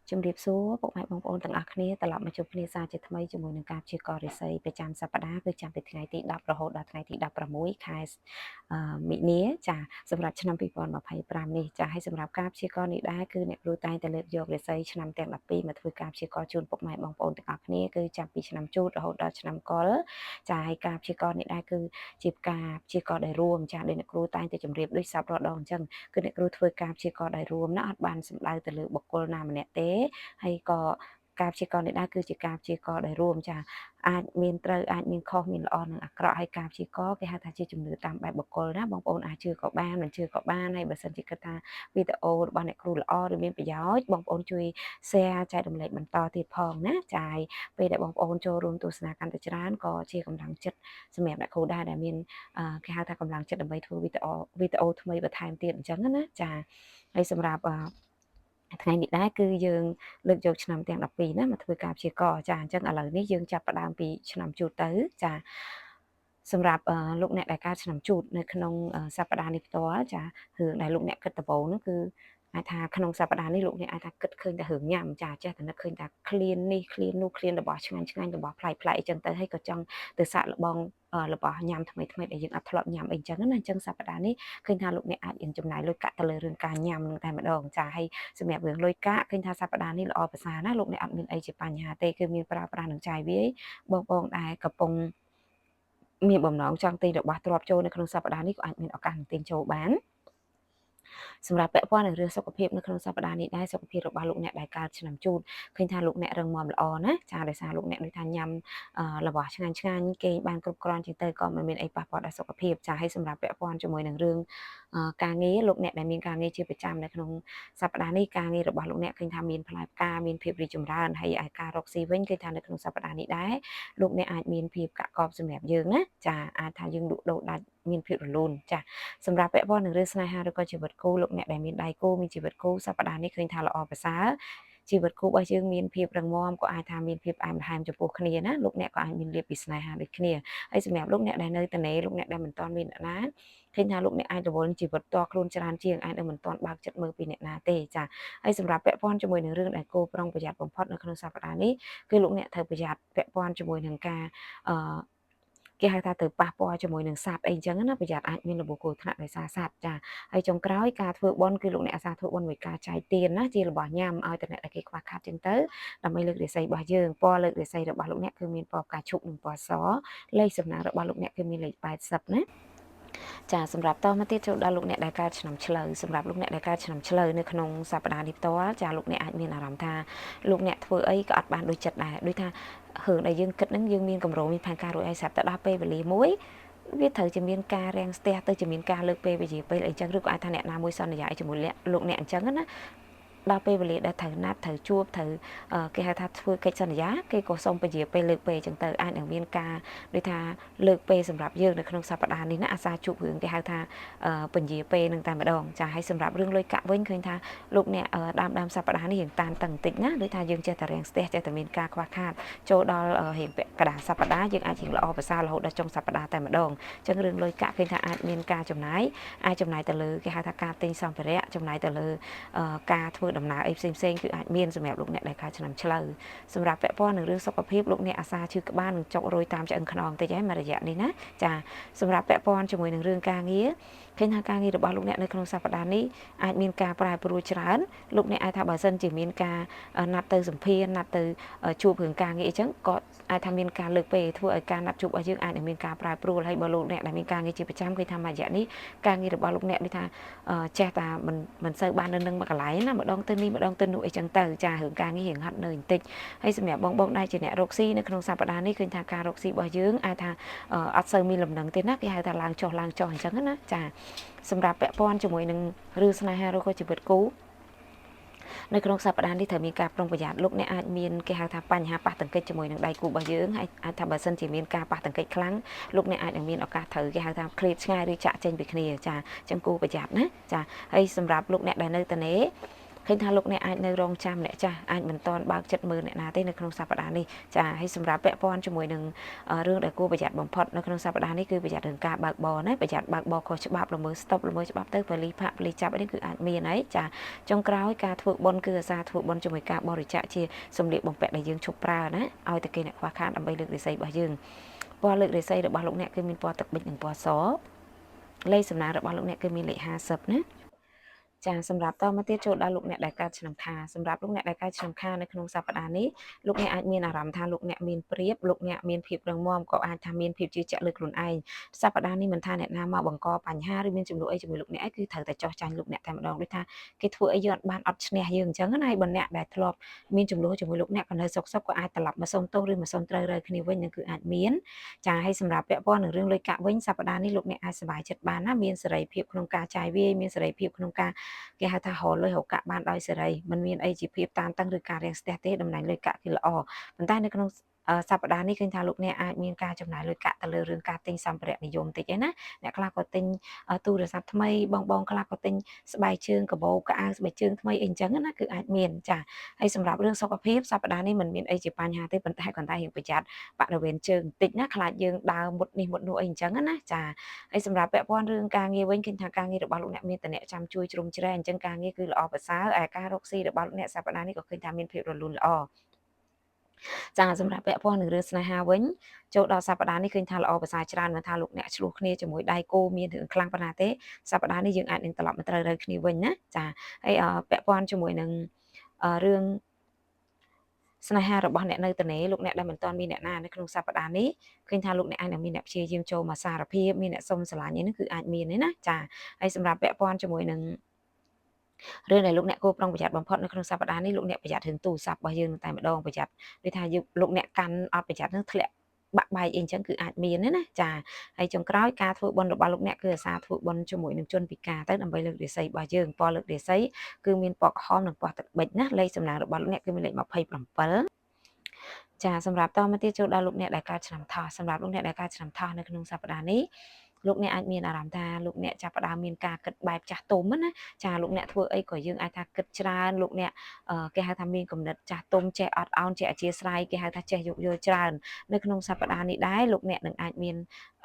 ជំរាបសួរពុកម៉ែបងប្អូនទាំងអស់គ្នាត្រឡប់មកជួបគ្នាសារជាថ្មីជាមួយនឹងការព្យាករណ៍រាសីប្រចាំសប្តាហ៍គឺចាប់ពីថ្ងៃទី10រហូតដល់ថ្ងៃទី16ខែមិនិនាចាសម្រាប់ឆ្នាំ2025នេះចាហើយសម្រាប់ការព្យាករណ៍នេះដែរគឺអ្នកគ្រូតែងតែលើកយករាសីឆ្នាំទាំង12មកធ្វើការព្យាករណ៍ជូនពុកម៉ែបងប្អូនទាំងអស់គ្នាគឺចាប់ពីឆ្នាំជូតរហូតដល់ឆ្នាំកុរចាហើយការព្យាករណ៍នេះដែរគឺជាការព្យាករណ៍ដែលរួមចាដោយអ្នកគ្រូតែងតែជម្រាបដូចសពរាល់ដងអញ្ចឹងគឺអ្នកគ្រូធ្វើការព្យាករណ៍ដោយរួមណាអត់បានសំដៅទៅលើបុគ្គលណាម្នាក់ទេហើយក៏ការព្យាករណ៍នេះដែរគឺជាការព្យាករណ៍ដោយរួមចាអាចមានត្រូវអាចមានខុសមានល្អនិងអាក្រក់ហើយការព្យាករណ៍គេហៅថាជាជំនឿតាមបែបបុគ្គលណាបងប្អូនអាចជឿក៏បានមិនជឿក៏បានហើយបើសិនជាគិតថាវីដេអូរបស់អ្នកគ្រូល្អឬមានប្រយោជន៍បងប្អូនជួយ share ចែករំលែកបន្តទៀតផងណាចា៎ពេលដែលបងប្អូនចូលរួមទស្សនាកាន់តែច្រើនក៏ជាកម្លាំងចិត្តសម្រាប់អ្នកគ្រូដែរដែលមានគេហៅថាកម្លាំងចិត្តដើម្បីធ្វើវីដេអូថ្មីបន្ថែមទៀតអញ្ចឹងណាចាហើយសម្រាប់ថ្ងៃនេះដែរគឺយើងលើកយកឆ្នាំទាំង12ណាមកធ្វើការព្យាករណ៍ចាអញ្ចឹងឥឡូវនេះយើងចាប់ផ្ដើមពីឆ្នាំជូតទៅចាសម្រាប់លោកអ្នកដែលកើតឆ្នាំជូតនៅក្នុងសប្តាហ៍នេះផ្ទាល់ចារឿងដែលលោកអ្នកគិតដំបូងនោះគឺអាចថាក្នុងសប្តាហ៍នេះលោកអ្នកអាចថាគិតឃើញតែរឿងញ៉ាំចាចេះតែនឹកឃើញតែឃ្លាននេះឃ្លាននោះឃ្លានរបស់ឆ្ងាញ់ឆ្ងាញ់របស់ប្លែកប្លែកអញ្ចឹងទៅហើយក៏ចង់ទៅសាកល្បងរបស់ញ៉ាំថ្មីថ្មីដែលយើងអត់ធ្លាប់ញ៉ាំអីចឹងណាអញ្ចឹងសប្តាហ៍នេះឃើញថាលោកអ្នកអាចចំណាយលុយកាក់ទៅលើរឿងការញ៉ាំនឹងតែម្ដងចាហើយសម្រាប់រឿងលុយកាក់ឃើញថាសប្តាហ៍នេះល្អប្រសើរណាលោកអ្នកអត់មានអីជាបញ្ហាទេគឺមានប្រើប្រាស់នឹងចាយវាយបងដែលកំពុងមានបំណងចង់ទិញរបស់ទ្រព្យចូលនៅក្នុងសប្តាហ៍នេះក៏អាចមានឱកាសនឹងទិញចូលបានសម្រាប់ពាក់ព័ន្ធនឹងរឿងសុខភាពនៅក្នុងសប្តាហ៍នេះដែរសុខភាពរបស់លោកអ្នកដែលកើតឆ្នាំជូតឃើញថាលោកអ្នករឹងមាំល្អណាចាដោយសារលោកអ្នកដូចថាញ៉ាំរបស់ឆ្ងាញ់ឆ្ងាញ់គេបានគ្រប់គ្រាន់ជាងទៅក៏មិនមានអីប៉ះពាល់ដល់សុខភាពចាហើយសម្រាប់ពាក់ព័ន្ធជាមួយនឹងរឿងការងារលោកអ្នកដែលមានការងារជាប្រចាំនៅក្នុងសប្តាហ៍នេះការងាររបស់លោកអ្នកឃើញថាមានផ្លែផ្កាមានភាពរីកចម្រើនហើយឯការរកស៊ីវិញឃើញថានៅក្នុងសប្តាហ៍នេះដែរលោកអ្នកអាចមានភាពកាក់កបសម្រាប់យើងណាចាអាចថាយើងលក់ដូរដាច់មានភាពរលូនចាសម្រាប់ពាក់ព័ន្ធនឹងរឿងស្នេហាឬក៏ជីវិតគូលោកអ្នកដែលមានដៃគូមានជីវិតគូសប្តាហ៍នេះឃើញថាល្អប្រសើរជីវិតគូរបស់យើងមានភាពរឹងមាំក៏អាចថាមានភាពផ្អែមល្ហែមចំពោះគ្នាណាលោកអ្នកក៏អាចមានលៀបពីស្នេហាដូចគ្នាហើយសម្រាប់លោកអ្នកដែលនៅត្នេលោកអ្នកដែលមិនទាន់មានអ្នកណាឃើញថាលោកអ្នកអាចរវល់ជីវិតតខ្លួនច្រើនជាងអាចនឹងមិនទាន់បើកចិត្តមើលពីអ្នកណាទេចាហើយសម្រាប់ពាក់ព័ន្ធជាមួយនឹងរឿងដែលគោប្រុងប្រយ័ត្នបំផុតនៅក្នុងសប្តាហ៍នេះគឺលោកអ្នកត្រូវប្រយ័ត្នពាក់ព័ន្ធជាមួយនឹងការអឺគេហៅថាទៅប៉ះពាល់ជាមួយនឹងសត្វអីចឹងណាប្រយ័ត្នអាចមានរបួសគ្រោះថ្នាក់ដោយសារសត្វចាហើយចុងក្រោយការធ្វើបុណ្យគឺលោកអ្នកអាសាធ្វើបុណ្យមួយការចែកទានណាជារបស់ញ៉ាំឲ្យទៅអ្នកដែលគេខ្វះខាតចឹងទៅដើម្បីលើករាសីរបស់យើងពណ៌លើករាសីរបស់លោកអ្នកគឺមានពណ៌ផ្កាឈូកនិងពណ៌សលេខសំណាងរបស់លោកអ្នកគឺមានលេខ80ណាចាសម្រាប់តមកទៀតចូលដល់លោកអ្នកដែលកើតឆ្នាំឆ្លូវសម្រាប់លោកអ្នកដែលកើតឆ្នាំឆ្លូវនៅក្នុងសប្តាហ៍នេះផ្ទាល់ចាលោកអ្នកអាចមានអារម្មណ៍ថាលោកអ្នកធ្វើអីក៏អត់បានដូចចិត្តដែរដូចថារឿងដែលយើងគិតហ្នឹងយើងមានកម្រងមានផែនការរួចហើយស្រាប់តែដល់ពេលវេលាមួយវាត្រូវជាមានការរាំងស្ទះទៅជាមានការលើកពេលវេលាពេលអីចឹងឬក៏អាចថាអ្នកណាមួយសន្យាជាមួយលោកអ្នកអញ្ចឹងណាដល់ពេលវេលាដែលត្រូវណាត់ត្រូវជួបត្រូវគេហៅថាធ្វើកិច្ចសន្យាគេក៏សូមពន្យាពេលលើកពេលអញ្ចឹងទៅអាចនឹងមានការដូចថាលើកពេលសម្រាប់យើងនៅក្នុងសប្តាហ៍នេះណាអាសាជួបរឿងគេហៅថាពន្យាពេលនឹងតែម្ដងចាហើយសម្រាប់រឿងលុយកាក់វិញឃើញថាលោកអ្នកដើមសប្តាហ៍នេះរៀងតានតឹងតិចណាដូចថាយើងចេះតែរាំងស្ទះចេះតែមានការខ្វះខាតចូលដល់រៀងពាក់កណ្ដាលសប្តាហ៍យើងអាចរៀងល្អប្រសើររហូតដល់ចុងសប្តាហ៍តែម្ដងអញ្ចឹងរឿងលុយកាក់ឃើញថាអាចមានការចំណាយអាចចំណាយទៅលើគេហៅថាការទិញសម្ភារៈចំណាយទៅលើការធ្វើដំណើរអីផ្សេងៗគឺអាចមានសម្រាប់លោកអ្នកដែលកើតឆ្នាំឆ្លូវសម្រាប់ពាក់ព័ន្ធនឹងរឿងសុខភាពលោកអ្នកអាសាឈឺក្បាលនឹងចុករយតាមឆ្អឹងខ្នងតិចហើយមួយរយៈនេះណាចាសម្រាប់ពាក់ព័ន្ធជាមួយនឹងរឿងការងារឃើញថាការងាររបស់លោកអ្នកនៅក្នុងសប្តាហ៍នេះអាចមានការប្រែប្រួលច្រើនលោកអ្នកអាចថាបើសិនជាមានការណាត់ទៅសម្ភារណាត់ទៅជួបរឿងការងារអញ្ចឹងក៏អាចថាមានការលើកពេលធ្វើឲ្យការណាត់ជួបរបស់យើងអាចនឹងមានការប្រែប្រួលហើយបើលោកអ្នកដែលមានការងារជាប្រចាំឃើញថាមួយរយៈនេះការងាររបស់លោកអ្នកដូចថាចេះតែមិនសូវបាននៅនឹងមួយកន្លែងណាម្ដងទៅនេះម្ដងទៅនោះអីចឹងទៅចារឿងការងាររៀងហត់នឿយបន្តិចហើយសម្រាប់បងដែលជាអ្នករកស៊ីនៅក្នុងសប្តាហ៍នេះឃើញថាការរកស៊ីរបស់យើងអាចថាអត់សូវមានលំនឹងទេណាគេហៅថាឡើងចុះអញ្ចឹងណាចាសម្រាប់ពាក់ព័ន្ធជាមួយនឹងរឿងស្នេហាឬក៏ជីវិតគូនៅក្នុងសប្តាហ៍នេះត្រូវមានការប្រុងប្រយ័ត្នលោកអ្នកអាចមានគេហៅថាបញ្ហាប៉ះទង្គិចជាមួយនឹងដៃគូរបស់យើងហើយអាចថាបើសិនជាមានការប៉ះទង្គិចខ្លាំងលោកអ្នកអាចនឹងមានឱកាសត្រូវគេហៅថាឃ្លាតឆ្ងាយឬចាក់ចេញពីគ្នាចាអញ្ចឹងគូប្រយ័ត្នណាចាហើយសម្រាប់លោកអ្នកដែលនៅត្នេ ឃើញថាលោកអ្នកអាចនៅរងចាំអ្នកចាស់អាចមិនទាន់បើកចិត្តមើលអ្នកណាទេនៅក្នុងសប្តាហ៍នេះចាហើយសម្រាប់ពាក់ព័ន្ធជាមួយនឹងរឿងដែលគួរប្រយ័ត្នបំផុតនៅក្នុងសប្តាហ៍នេះគឺប្រយ័ត្នរឿងការបើកបរណាប្រយ័ត្នបើកបរខុសច្បាប់ល្មើសស្តុបល្មើសច្បាប់ទៅប៉ូលីសផាកប៉ូលីសចាប់អីនេះគឺអាចមានហើយចាចុងក្រោយការធ្វើបុណ្យគឺអាសាធ្វើបុណ្យជាមួយការបរិច្ចាគជាសម្លៀកបំពាក់ដែលយើងឈប់ប្រើណាឲ្យតែគេអ្នកខ្វះខាតដើម្បីលើករាសីរបស់យើងពណ៌លើករាសីរបស់លោកអ្នកគឺមានពណ៌ទឹកប៊ិចនិងពណ៌សលេខសំណាងរបស់លោកអ្នកគឺមានលេខ50ណាចាសម្រាប់តមកទៀតចូលដល់លោកអ្នកដែលកើតឆ្នាំខាសម្រាប់លោកអ្នកដែលកើតឆ្នាំខានៅក្នុងសប្តាហ៍នេះលោកអ្នកអាចមានអារម្មណ៍ថាលោកអ្នកមានព្រៀបលោកអ្នកមានភាពរឹងមាំក៏អាចថាមានភាពជឿជាក់លើខ្លួនឯងសប្តាហ៍នេះមិនថាអ្នកណាមកបង្កបញ្ហាឬមានចំនួនអីជាមួយលោកអ្នកឯងគឺត្រូវតែចោះចាញ់លោកអ្នកតែម្ដងដូចថាគេធ្វើអីយើងអត់ឈ្នះយើងអញ្ចឹងណាហើយបើអ្នកដែលធ្លាប់មានចំនួនជាមួយលោកអ្នកក៏នៅសុកក៏អាចត្រឡប់មកសុំទោសឬមកសុំត្រូវរើគ្នាវិញនឹងគឺអាចមានចាហើយសម្រាប់ពាក់ព័ន្ធនឹងរឿងលុយកាក់វិញសប្តាហ៍នេះលោកអ្នកអាចសប្បាយចិត្តបានណាមានសេរីភាពក្នុងការចាយវាយមានសេរីភាពក្នុងការគេហៅថារលុយរកកាក់បានដោយសេរីមិនមានអីជាភាពតានតឹងឬការរាំងស្ទះទេតំណែងលុយកាក់គឺល្អប៉ុន្តែនៅក្នុងសប្តាហ៍នេះឃើញថាលោកអ្នកអាចមានការចំណាយលុយកាក់ទៅលើរឿងការទិញសម្ភារៈនិយមតិចឯណាអ្នកខ្លះក៏ទិញទូរស័ព្ទថ្មីបងខ្លះក៏ទិញស្បែកជើងកាបូបកៅអៅស្បែកជើងថ្មីអីអញ្ចឹងណាគឺអាចមានចាហើយសម្រាប់រឿងសុខភាពសប្តាហ៍នេះមិនមានអីជាបញ្ហាទេប៉ុន្តែគាត់តែរៀងប្រយ័ត្នបរិវេណជើងបន្តិចណាខ្លាចយើងដើរមុតនេះមុតនោះអីអញ្ចឹងណាចាហើយសម្រាប់ពាក់ព័ន្ធរឿងការងារវិញឃើញថាការងាររបស់លោកអ្នកមានតអ្នកចាំជួយជ្រុំជ្រែងអញ្ចឹងការងារគឺល្អប្រសើរឯការរកស៊ីរបស់លោកអ្នកសប្តាហ៍នេះក៏ឃើញថាមានភាពរលូនល្អចាសម្រាប់ពាក់ព័ន្ធនឹងរឿងស្នេហាវិញចូលដល់សប្តាហ៍នេះឃើញថាល្អប្រសើរច្រើនមិនថាលោកអ្នកឆ្លោះគ្នាជាមួយដៃគូមានរឿងខ្លាំងប៉ុណ្ណាទេសប្តាហ៍នេះយើងអាចនឹងត្រឡប់មកត្រូវគ្នាវិញណាចាហើយពាក់ព័ន្ធជាមួយនឹងរឿងស្នេហារបស់អ្នកនៅតនេលោកអ្នកដែលមិនទាន់មានអ្នកណានៅក្នុងសប្តាហ៍នេះឃើញថាលោកអ្នកអាចនឹងមានអ្នកព្យាយាមចូលមកសារភាពមានអ្នកសុំស្រឡាញ់នេះគឺអាចមានទេណាចាហើយសម្រាប់ពាក់ព័ន្ធជាមួយនឹងរឿងដែលលោកអ្នកគួរប្រុងប្រយ័ត្នបំផុតនៅក្នុងសប្តាហ៍នេះលោកអ្នកប្រយ័ត្នរឿងទូរស័ព្ទរបស់យើងតែម្ដងប្រយ័ត្នដូចថាលោកអ្នកកាន់អត់ប្រយ័ត្ននឹងធ្លាក់បាក់បែកអីអញ្ចឹងគឺអាចមានណាចាហើយចុងក្រោយការធ្វើបុណ្យរបស់លោកអ្នកគឺអាសាធ្វើបុណ្យជាមួយនឹងជនពិការទៅដើម្បីលើករាសីរបស់យើងពណ៌លើករាសីគឺមានពណ៌ក្រហមនិងពណ៌ទឹកប៊ិចណាលេខសំណាងរបស់លោកអ្នកគឺមានលេខ27ចាសម្រាប់តមកទៀតចូលដល់លោកអ្នកដែលកើតឆ្នាំថោះសម្រាប់លោកអ្នកដែលកើតឆ្នាំថោះនៅក្នុងសប្តាហ៍នេះលោកអ្នកអាចមានអារម្មណ៍ថាលោកអ្នកចាប់ផ្ដើមមានការគិតបែបចាស់ទុំណាចាលោកអ្នកធ្វើអីក៏យើងអាចថាគិតច្រើនលោកអ្នកគេហៅថាមានគំនិតចាស់ទុំចេះអត់ឱនចេះអធ្យាស្រ័យគេហៅថាចេះយោគយល់ច្រើននៅក្នុងសប្តាហ៍នេះដែរលោកអ្នកនឹងអាចមា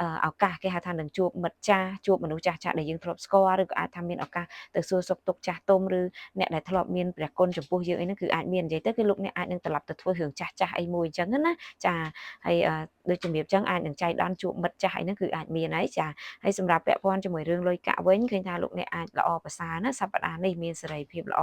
នឱកាសគេហៅថានឹងជួបមិត្តចាស់ជួបមនុស្សចាស់ដែលយើងធ្លាប់ស្គាល់ឬក៏អាចថាមានឱកាសទៅសួរសុខទុក្ខចាស់ទុំឬអ្នកដែលធ្លាប់មានព្រះគុណចំពោះយើងអីហ្នឹងគឺអាចមាននិយាយទៅគឺលោកអ្នកអាចនឹងត្រឡប់ទៅធ្វើរឿងចាស់អីមួយអញ្ចឹងណាចាហើយដូចជំរាបអញ្ចឹងអាចនឹងចៃដន្យជួបមិត្តចាស់អីហ្នឹងគឺអាចមានហើយចាហើយសម្រាប់ពាក់ព័ន្ធជាមួយរឿងលុយកាក់វិញឃើញថាលោកអ្នកអាចល្អប្រសើរណាសប្តាហ៍នេះមានសេរីភាពល្អ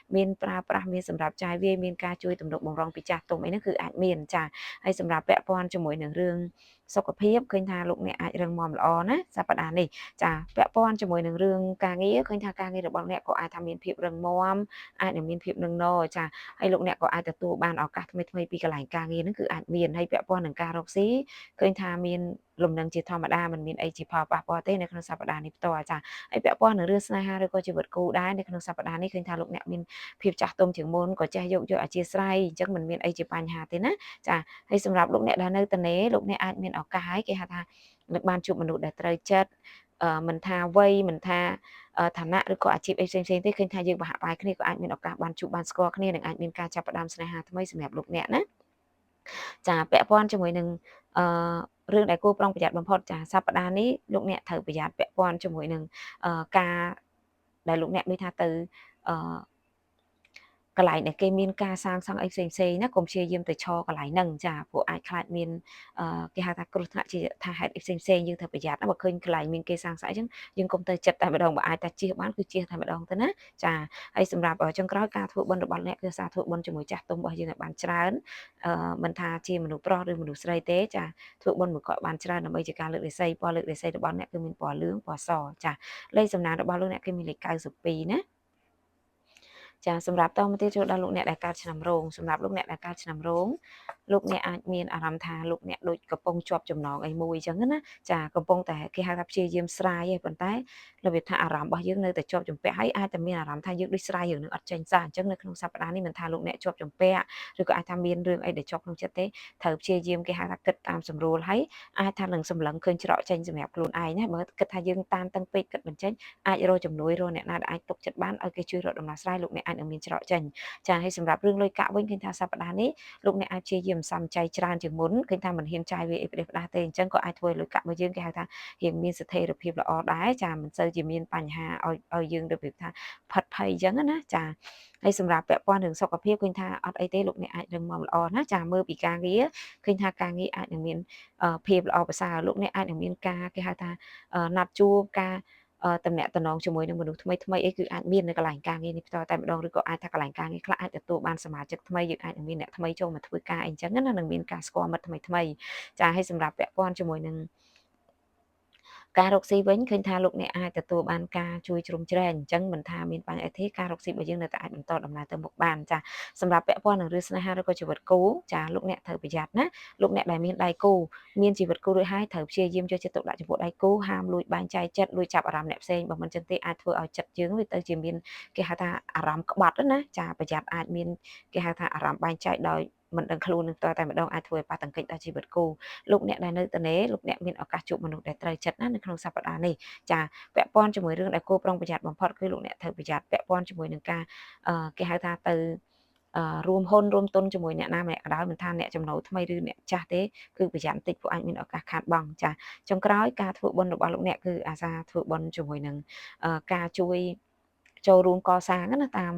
មានប្រើប្រាស់មានសម្រាប់ចាយវាយមានការជួយទំនុកបំរុងពីចាស់ទុំអីហ្នឹងគឺអាចមានចាហើយសម្រាប់ពាក់ព័ន្ធជាមួយនឹងរឿងសុខភាពឃើញថាលោកអ្នកអាចរឹងមាំល្អណាសប្តាហ៍នេះចាពាក់ព័ន្ធជាមួយនឹងរឿងការងារឃើញថាការងាររបស់អ្នកក៏អាចថាមានភាពរឹងមាំអាចនឹងមានភាពនឹងណចាហើយលោកអ្នកក៏អាចទទួលបានឱកាសថ្មីពីកន្លែងការងារហ្នឹងគឺអាចមានហើយពាក់ព័ន្ធនឹងការរកស៊ីឃើញថាមានលំនឹងជាធម្មតាមិនមានអីជាផលប៉ះពាល់ទេនៅក្នុងសប្តាហ៍នេះផ្ទាល់ចាហើយពាក់ព័ន្ធនឹងរឿងស្នេហាឬក៏ជីវិតគូដែរនៅក្នុងសប្តាហ៍នេះឃើញថាលោកអ្នកមានភាពចាស់ទុំជាងមុនក៏ចេះយកអធ្យាស្រ័យអញ្ចឹងមិនមានអីជាបញ្ហាទេណាចាហើយសម្រាប់លោកអ្នកដែលនៅតនេលោកអ្នកអាចមានឱកាសហើយគេហៅថានឹងបានជួបមនុស្សដែលត្រូវចិត្តមិនថាវ័យមិនថាឋានៈឬក៏អាជីពអីផ្សេងៗទេឃើញថាយើងប្រហាក់ប្រហែលគ្នាក៏អាចមានឱកាសបានជួបបានស្គាល់គ្នានិងអាចមានការចាប់ផ្ដើមស្នេហាថ្មីសម្រាប់លោកអ្នកណាចាពាក់ព័ន្ធជាមួយនឹងអឺរឿងដែលគួរប្រុងប្រយ័ត្នបំផុតចាសប្តាហ៍នេះលោកអ្នកត្រូវប្រយ័ត្នពាក់ព័ន្ធជាមួយនឹងការដែលលោកអ្នកដូចថាទៅអឺកន្លែងដែលគេមានការសាងសង់អីផ្សេងណាកុំព្យាយាមទៅឈរកន្លែងហ្នឹងចាព្រោះអាចខ្លាចមានគេហៅថាគ្រោះថ្នាក់ជាថាហេតុអីផ្សេងយើងត្រូវប្រយ័ត្នណាបើឃើញកន្លែងមានគេសាងសង់អញ្ចឹងយើងកុំទៅចិត្តតែម្ដងបើអាចតែជៀសបានគឺជៀសតែម្ដងទៅណាចាហើយសម្រាប់ចុងក្រោយការធ្វើបុណ្យរបស់អ្នកគឺសារធ្វើបុណ្យជាមួយចាស់ទុំរបស់យើងឲ្យបានច្រើនមិនថាជាមនុស្សប្រុសឬមនុស្សស្រីទេចាធ្វើបុណ្យមួយគាត់បានច្រើនដើម្បីជាការលើករាសីពណ៌លើករាសីរបស់អ្នកគឺមានពណ៌លឿងពណ៌សចាលេខសំណាងរបស់លោកអ្នកគឺមានលេខ92ណាចាសម្រាប់តមកទៀតចូលដល់លោកអ្នកដែលកើតឆ្នាំរោងសម្រាប់លោកអ្នកដែលកើតឆ្នាំរោងលោកអ្នកអាចមានអារម្មណ៍ថាលោកអ្នកដូចកំពុងជាប់ចំណងអីមួយអញ្ចឹងណាចាកំពុងតែគេហៅថាព្យាយាមស្រាយឯងប៉ុន្តែរបៀបថាអារម្មណ៍របស់យើងនៅតែជាប់ជំពាក់ហើយអាចតែមានអារម្មណ៍ថាយើងដូចស្រាយរឿងនឹងអត់ចេញសោះអញ្ចឹងនៅក្នុងសប្តាហ៍នេះមិនថាលោកអ្នកជាប់ជំពាក់ឬក៏អាចថាមានរឿងអីដែលជាប់ក្នុងចិត្តទេត្រូវព្យាយាមគេហៅថាគិតតាមសម្រួលហើយអាចថានឹងសម្លឹងឃើញច្រកចេញសម្រាប់ខ្លួនឯងណាបើគិតថាយើងតានតឹងពេកគិតមិនចេញអាចរកជំនួយរកអ្នកណាដែលអាចទុកចិត្តបានឲ្យគេជួយរកដំណោះស្រាយលោកអ្នក អាចនឹងមានច្រកចេញចាហើយសម្រាប់រឿងលុយកាក់វិញឃើញថាសប្តាហ៍នេះលោកអ្នកអាចព្យាយាមសំចៃច្រើនជាងមុនឃើញថាមិនហ៊ានចាយវាអីផ្ដេសផ្ដាសទេអញ្ចឹងក៏អាចធ្វើឲ្យលុយកាក់របស់យើងគេហៅថារៀងមានស្ថិរភាពល្អដែរចាមិនសូវជាមានបញ្ហាឲ្យយើងរបៀបថាផិតភ័យអញ្ចឹងណាចាហើយសម្រាប់ពាក់ព័ន្ធរឿងសុខភាពឃើញថាអត់អីទេលោកអ្នកអាចរឹងមាំល្អណាចាមើលពីការងារឃើញថាការងារអាចនឹងមានភាពល្អប្រសើរលោកអ្នកអាចនឹងមានការគេហៅថាណាត់ជួបការតំណាក់តំណងជាមួយនឹងមនុស្សថ្មីថ្មីអីគឺអាចមាននៅកន្លែងការងារនេះផ្ទាល់តែម្ដងឬក៏អាចថាកន្លែងការងារខ្លះអាចទទួលបានសមាជិកថ្មីយើងអាចនឹងមានអ្នកថ្មីចូលមកធ្វើការអីចឹងណានឹងមានការស្គាល់មិត្តថ្មីថ្មីចាហើយសម្រាប់ពាក់ព័ន្ធជាមួយនឹងការរកស៊ីវិញឃើញថាលោកអ្នកអាចទទួលបានការជួយជ្រោមជ្រែងអញ្ចឹងមិនថាមានបញ្ហាទេការរកស៊ីរបស់យើងនៅតែអាចបន្តដំណើរទៅមុខបានចាសម្រាប់ពាក់ព័ន្ធនឹងរឿងស្នេហាឬក៏ជីវិតគូចាលោកអ្នកត្រូវប្រយ័ត្នណាលោកអ្នកដែលមានដៃគូមានជីវិតគូរួចហើយត្រូវព្យាយាមយកចិត្តទុកដាក់ចំពោះដៃគូហាមលួចបែងចែកចិត្តលួចចាប់អារម្មណ៍អ្នកផ្សេងបើមិនចឹងទេអាចធ្វើឲ្យចិត្តយើងវាទៅជាមានគេហៅថាអារម្មណ៍ក្បត់ណាចាប្រយ័ត្នអាចមានគេហៅថាអារម្មណ៍បែងចែកដោយមិនដឹងខ្លួននឹងតែម្ដងអាចធ្វើឲ្យប៉ះទង្គិចដល់ជីវិតគូលោកអ្នកដែលនៅទនេលោកអ្នកមានឱកាសជួបមនុស្សដែលត្រូវចិត្តណានៅក្នុងសប្តាហ៍នេះចាពាក់ព័ន្ធជាមួយរឿងដែលគួរប្រុងប្រយ័ត្នបំផុតគឺលោកអ្នកត្រូវប្រយ័ត្នពាក់ព័ន្ធជាមួយនឹងការគេហៅថាទៅរួមហ៊ុនរួមទុនជាមួយអ្នកណាម្នាក់ក៏ដោយមិនថាអ្នកចំណូលថ្មីឬអ្នកចាស់ទេគឺប្រយ័ត្នតិចព្រោះអាចមានឱកាសខាតបង់ចាចុងក្រោយការធ្វើបុណ្យរបស់លោកអ្នកគឺអាសាធ្វើបុណ្យជាមួយនឹងការជួយចូលរួមកសាងណាតា